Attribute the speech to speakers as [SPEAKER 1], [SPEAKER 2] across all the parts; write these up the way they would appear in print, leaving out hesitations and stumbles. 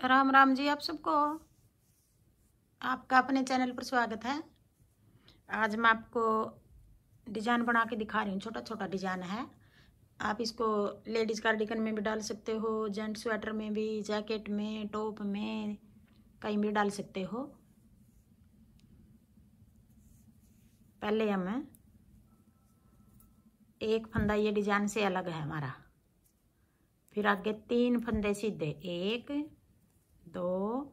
[SPEAKER 1] राम राम जी आप सबको। आपका अपने चैनल पर स्वागत है। आज मैं आपको डिज़ाइन बना के दिखा रही हूँ। छोटा छोटा डिज़ाइन है। आप इसको लेडीज़ कार्डिगन में भी डाल सकते हो, जेंट्स स्वेटर में भी, जैकेट में, टॉप में, कहीं भी डाल सकते हो। पहले हम एक फंदा ये डिज़ाइन से अलग है हमारा, फिर आगे 3 फंदे सीधे, 1 2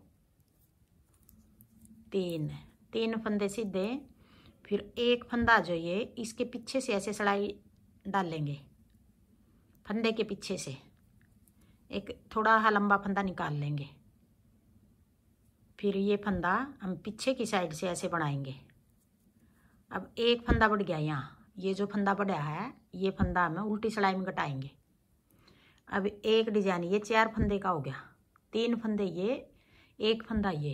[SPEAKER 1] 3 फंदे सीधे, फिर एक फंदा जो ये इसके पीछे से ऐसे सिलाई डालेंगे। फंदे के पीछे से एक थोड़ा लंबा फंदा निकाल लेंगे, फिर ये फंदा हम पीछे की साइड से ऐसे बनाएंगे। अब एक फंदा बढ़ गया, यहाँ ये जो फंदा बढ़ा है ये फंदा हमें उल्टी सिलाई में घटाएंगे। अब एक डिजाइन ये 4 फंदे का हो गया, 3 फंदे ये, एक फंदा ये।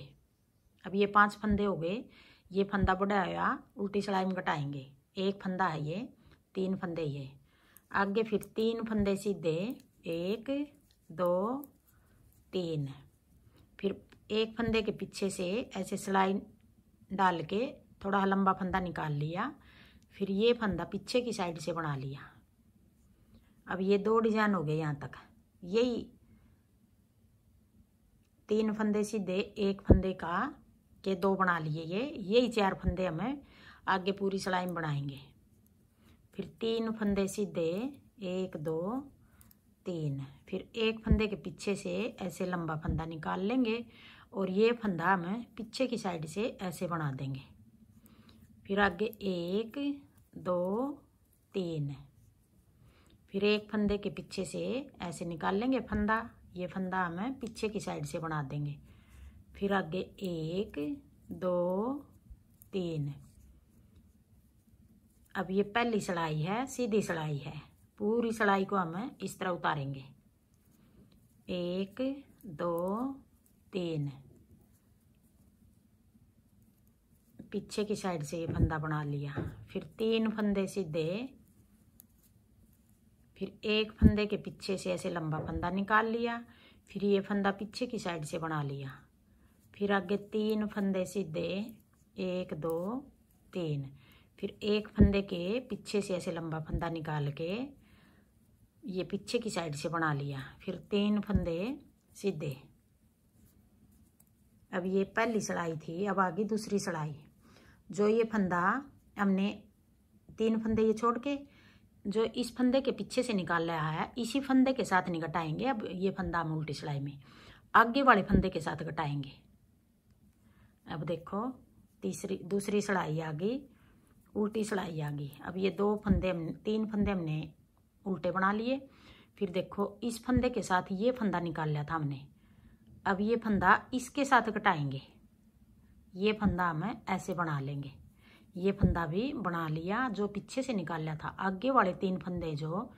[SPEAKER 1] अब ये 5 फंदे हो गए। ये फंदा बढ़ाया उल्टी सिलाई में घटाएंगे। एक फंदा है ये, 3 फंदे ये। आगे फिर 3 फंदे सीधे, 1 2 3, फिर एक फंदे के पीछे से ऐसे सिलाई डाल के थोड़ा लंबा फंदा निकाल लिया, फिर ये फंदा पीछे की साइड से बना लिया। अब ये 2 डिजाइन हो गए यहाँ तक। यही 3 फंदे सीधे, एक फंदे का के 2 बना लिए। यही 4 फंदे हमें आगे पूरी सिलाई में बनाएंगे। फिर 3 फंदे सीधे, 1 2 3, फिर एक फंदे के पीछे से ऐसे लंबा फंदा निकाल लेंगे और ये फंदा हमें पीछे की साइड से ऐसे बना देंगे। फिर आगे 1 2 3, फिर एक फंदे के पीछे से ऐसे निकाल लेंगे फंदा। ये फंदा हमें पीछे की साइड से बना देंगे। फिर आगे 1 2 3। अब ये पहली सिलाई है, सीधी सिलाई है। पूरी सिलाई को हमें इस तरह उतारेंगे। 1 2 3, पीछे की साइड से ये फंदा बना लिया। फिर 3 फंदे सीधे, फिर एक फंदे के पीछे से ऐसे लंबा फंदा निकाल लिया, फिर ये फंदा पीछे की साइड से बना लिया। फिर आगे 3 फंदे सीधे, 1 2 3, फिर एक फंदे के पीछे से ऐसे लंबा फंदा निकाल के ये पीछे की साइड से बना लिया। फिर 3 फंदे सीधे। अब ये पहली सिलाई थी, अब आगे दूसरी सिलाई। जो ये फंदा हमने 3 फंदे ये छोड़ के जो इस फंदे के पीछे से निकाल रहा है, इसी फंदे के साथ नहीं घटाएंगे। अब ये फंदा हम उल्टी सिलाई में आगे वाले फंदे के साथ घटाएंगे। अब देखो दूसरी सिलाई आ गई, उल्टी सिलाई आ गई। अब ये 3 फंदे हमने उल्टे बना लिए। फिर देखो इस फंदे के साथ ये फंदा निकाल लिया था हमने। अब ये फंदा इसके साथ घटाएंगे। ये फंदा हमें ऐसे बना लेंगे। ये फंदा भी बना लिया। जो पीछे से निकाल लिया था आगे वाले 3 फंदे जो,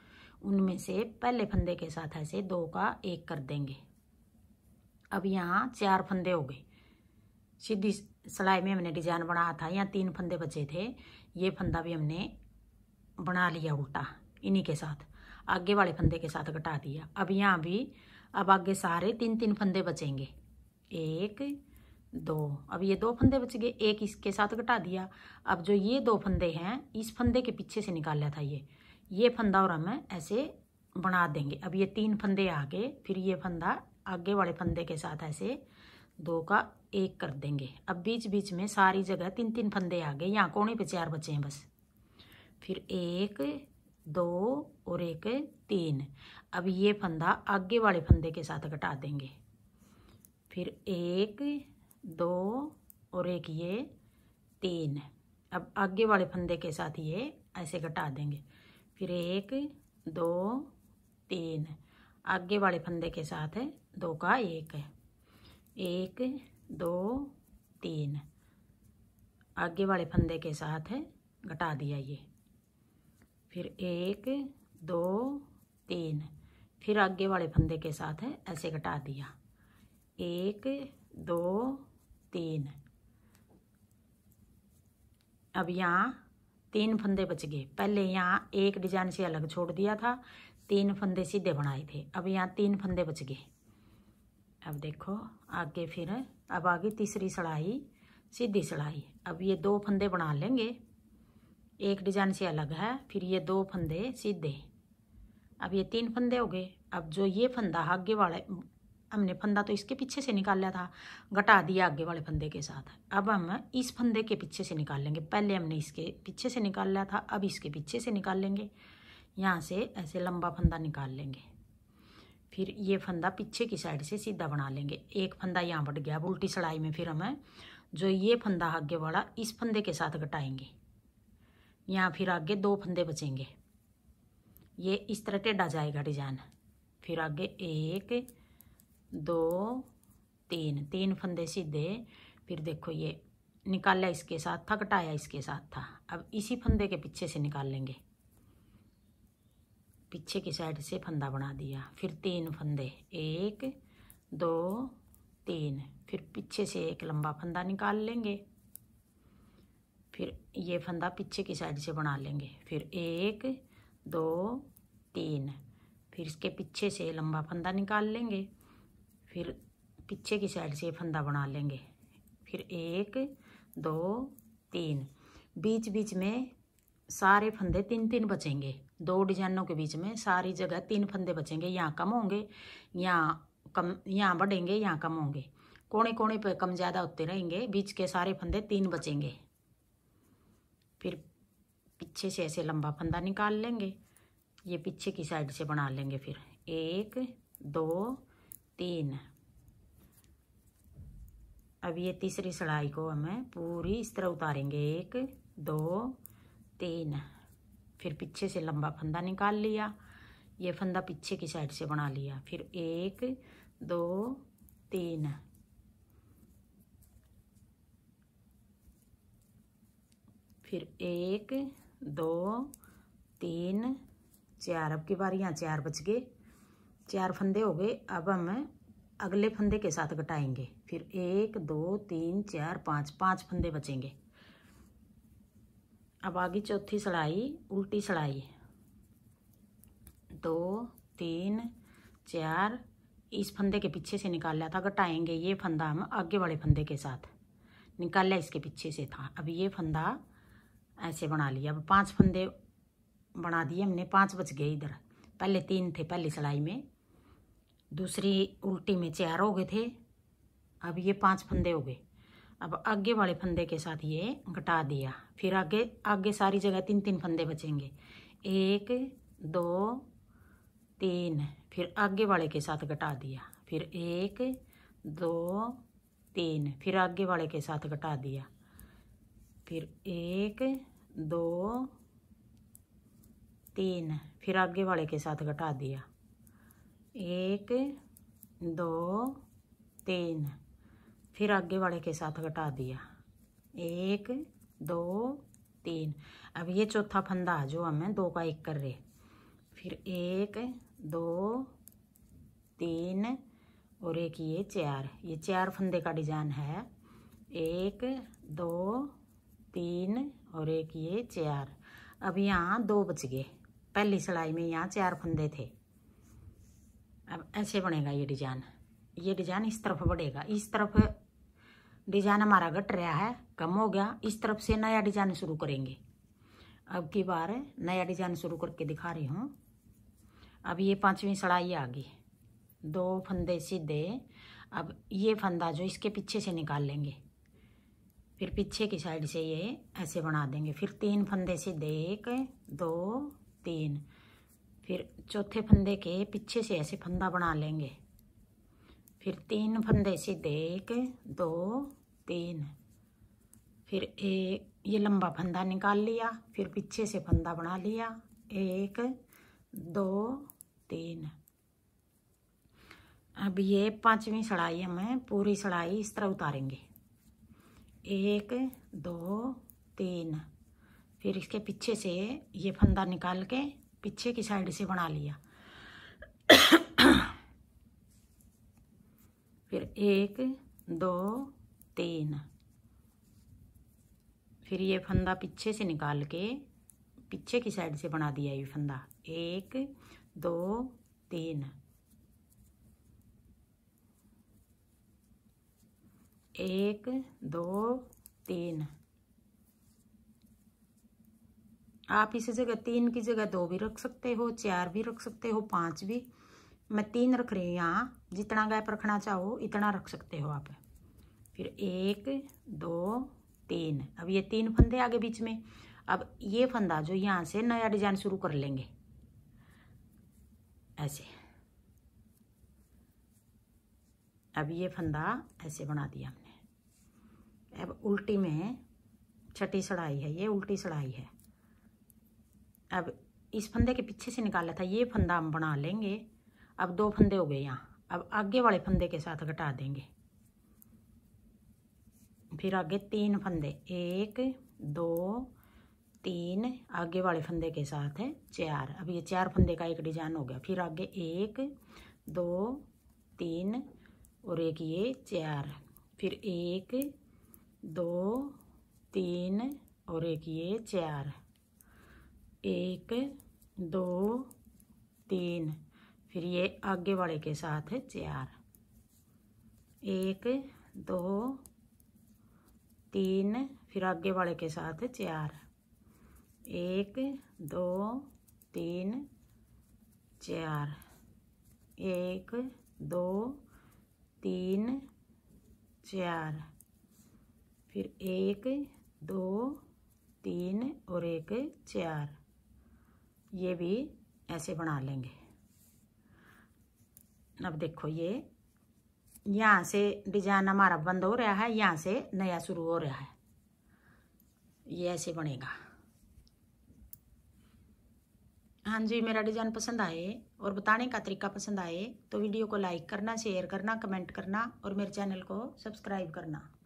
[SPEAKER 1] उनमें से पहले फंदे के साथ ऐसे 2 का 1 कर देंगे। अब यहाँ 4 फंदे हो गए। सीधी सिलाई में हमने डिजाइन बनाया था, यहाँ 3 फंदे बचे थे। ये फंदा भी हमने बना लिया उल्टा, इन्हीं के साथ आगे वाले फंदे के साथ घटा दिया। अब यहाँ भी अब आगे सारे 3 फंदे बचेंगे, 1 2। अब ये 2 फंदे बच गए, एक इसके साथ घटा दिया। अब जो ये 2 फंदे हैं, इस फंदे के पीछे से निकाल लिया था ये फंदा और हमें ऐसे बना देंगे। अब ये 3 फंदे आ गए, फिर ये फंदा आगे वाले फंदे के साथ ऐसे 2 का 1 कर देंगे। अब बीच बीच में सारी जगह 3 फंदे आ गए। यहाँ कोने पे 4 बचे हैं बस। फिर 1 2 और 1 3। अब ये फंदा आगे वाले फंदे के साथ घटा देंगे। फिर 1 2 और 1 ये 3। अब आगे वाले फंदे के साथ ये ऐसे घटा देंगे। फिर 1 2 3, आगे वाले फंदे के साथ 2 का 1 1 2 3, आगे वाले फंदे के साथ घटा दिया ये। फिर 1 2 3, फिर आगे वाले फंदे के साथ ऐसे घटा दिया। 1 2 3। अब यहाँ 3 फंदे बच गए। पहले यहाँ एक डिजाइन से अलग छोड़ दिया था, 3 फंदे सीधे बनाए थे। अब यहाँ 3 फंदे बच गए। अब देखो आगे फिर अब आगे तीसरी सिलाई सीधी सिलाई। अब ये 2 फंदे बना लेंगे, एक डिजाइन से अलग है। फिर ये 2 फंदे सीधे। अब ये 3 फंदे हो गए। अब जो ये फंदा आगे वाले हमने फंदा तो इसके पीछे से निकाल लिया था, घटा दिया आगे वाले फंदे के साथ। अब हम इस फंदे के पीछे से निकाल लेंगे। पहले हमने इसके पीछे से निकाल लिया था, अब इसके पीछे से निकाल लेंगे। यहाँ से ऐसे लंबा फंदा निकाल लेंगे। फिर ये फंदा पीछे की साइड से सीधा बना लेंगे। एक फंदा यहाँ बढ़ गया। अब उल्टी सिलाई में फिर हमें जो ये फंदा आगे वाला इस फंदे के साथ घटाएंगे। यहाँ फिर आगे 2 फंदे बचेंगे। ये इस तरह टेढ़ा जाएगा डिजाइन। फिर आगे 1 2 3 फंदे सीधे। फिर देखो ये निकाला इसके साथ था, घटाया इसके साथ था। अब इसी फंदे के पीछे से निकाल लेंगे, पीछे की साइड से फंदा बना दिया। फिर 3 फंदे 1 2 3। फिर पीछे से एक लंबा फंदा निकाल लेंगे। फिर ये फंदा पीछे की साइड से बना लेंगे। फिर 1 2 3। फिर इसके पीछे से लंबा फंदा निकाल लेंगे। फिर पीछे की साइड से फंदा बना लेंगे। फिर 1 2 3। बीच बीच में सारे फंदे 3 बचेंगे। 2 डिजाइनों के बीच में सारी जगह 3 फंदे बचेंगे। यहाँ कम होंगे, यहाँ बढ़ेंगे, यहाँ कम होंगे। कोने कोने पे कम ज़्यादा होते रहेंगे। बीच के सारे फंदे 3 बचेंगे। फिर पीछे से ऐसे लंबा फंदा निकाल लेंगे। ये पीछे की साइड से बना लेंगे। फिर 1 2 3। अब ये तीसरी सिलाई को हमें पूरी इस तरह उतारेंगे। 1 2 3। फिर पीछे से लंबा फंदा निकाल लिया। ये फंदा पीछे की साइड से बना लिया। फिर 1 2 3। फिर 1 2 3 4। अब की बार यहाँ 4 बच गए, 4 फंदे हो गए। अब हम अगले फंदे के साथ घटाएंगे। फिर 1 2 3 4 5 फंदे बचेंगे। अब आगे चौथी सिलाई उल्टी सिलाई 2 3 4। इस फंदे के पीछे से निकाल लिया था, घटाएंगे। ये फंदा हम आगे वाले फंदे के साथ निकाल लिया, इसके पीछे से था। अब ये फंदा ऐसे बना लिया। अब 5 फंदे बना दिए हमने, 5 बच गए इधर। पहले 3 थे पहली सिलाई में, दूसरी उल्टी में 4 हो गए थे। अब ये 5 फंदे हो गए। अब आगे वाले फंदे के साथ ये घटा दिया। फिर आगे सारी जगह 3 फंदे बचेंगे। 1 2 3। फिर आगे वाले के साथ घटा दिया। फिर 1 2 3। फिर आगे वाले के साथ घटा दिया। फिर 1 2 3। फिर आगे वाले के साथ घटा दिया। 1 2 3। फिर आगे वाले के साथ घटा दिया। 1 2 3। अब ये चौथा फंदा जो हमें 2 का 1 कर रहे। फिर 1 2 3 और एक ये 4। ये 4 फंदे का डिजाइन है। 1 2 3 और एक ये 4। अब यहाँ 2 बच गए। पहली सिलाई में यहाँ 4 फंदे थे। अब ऐसे बनेगा ये डिजाइन। ये डिजाइन इस तरफ बढ़ेगा। इस तरफ डिजाइन हमारा घट रहा है, कम हो गया। इस तरफ से नया डिजाइन शुरू करेंगे। अब की बार नया डिजाइन शुरू करके दिखा रही हूँ। अब ये 5वीं सिलाई आ गई, 2 फंदे सीधे। अब ये फंदा जो इसके पीछे से निकाल लेंगे। फिर पीछे की साइड से ये ऐसे बना देंगे। फिर 3 फंदे सीधे, 1 2 3। फिर चौथे फंदे के पीछे से ऐसे फंदा बना लेंगे। फिर 3 फंदे सीधे, 1 2 3। फिर ये लंबा फंदा निकाल लिया। फिर पीछे से फंदा बना लिया। 1 2 3। अब ये 5वीं सिलाई हमें पूरी सिलाई इस तरह उतारेंगे। 1 2 3। फिर इसके पीछे से ये फंदा निकाल के पीछे की साइड से बना लिया। फिर 1 2 3। फिर ये फंदा पीछे से निकाल के पीछे की साइड से बना दिया ये फंदा। 1 2 3। 1 2 3। आप इस जगह 3 की जगह 2 भी रख सकते हो, 4 भी रख सकते हो, 5 भी। मैं 3 रख रही हूँ यहाँ। जितना गैप रखना चाहो इतना रख सकते हो आप। फिर 1 2 3। अब ये 3 फंदे आगे बीच में। अब ये फंदा जो यहाँ से नया डिजाइन शुरू कर लेंगे ऐसे। अब ये फंदा ऐसे बना दिया हमने। अब उल्टी में छठी सड़ाई है, ये उल्टी सड़ाई है। अब इस फंदे के पीछे से निकाला था, ये फंदा हम बना लेंगे। अब 2 फंदे हो गए यहाँ। अब आगे वाले फंदे के साथ घटा देंगे। फिर आगे 3 फंदे, 1 2 3, आगे वाले फंदे के साथ है 4। अब ये 4 फंदे का एक डिजाइन हो गया। फिर आगे 1 2 3 और एक ये 4। फिर 1 2 3 और एक ये 4, 1 2 3। फिर ये आगे वाले के साथ है 4, 1 2 3। फिर आगे वाले के साथ 4, 1 2 3 4, 1 2 3 4। फिर 1 2 3 और एक 4। ये भी ऐसे बना लेंगे। अब देखो ये यहाँ से डिजाइन हमारा बंद हो रहा है, यहाँ से नया शुरू हो रहा है। ये ऐसे बनेगा। हाँ जी, मेरा डिजाइन पसंद आए और बताने का तरीका पसंद आए तो वीडियो को लाइक करना, शेयर करना, कमेंट करना और मेरे चैनल को सब्सक्राइब करना।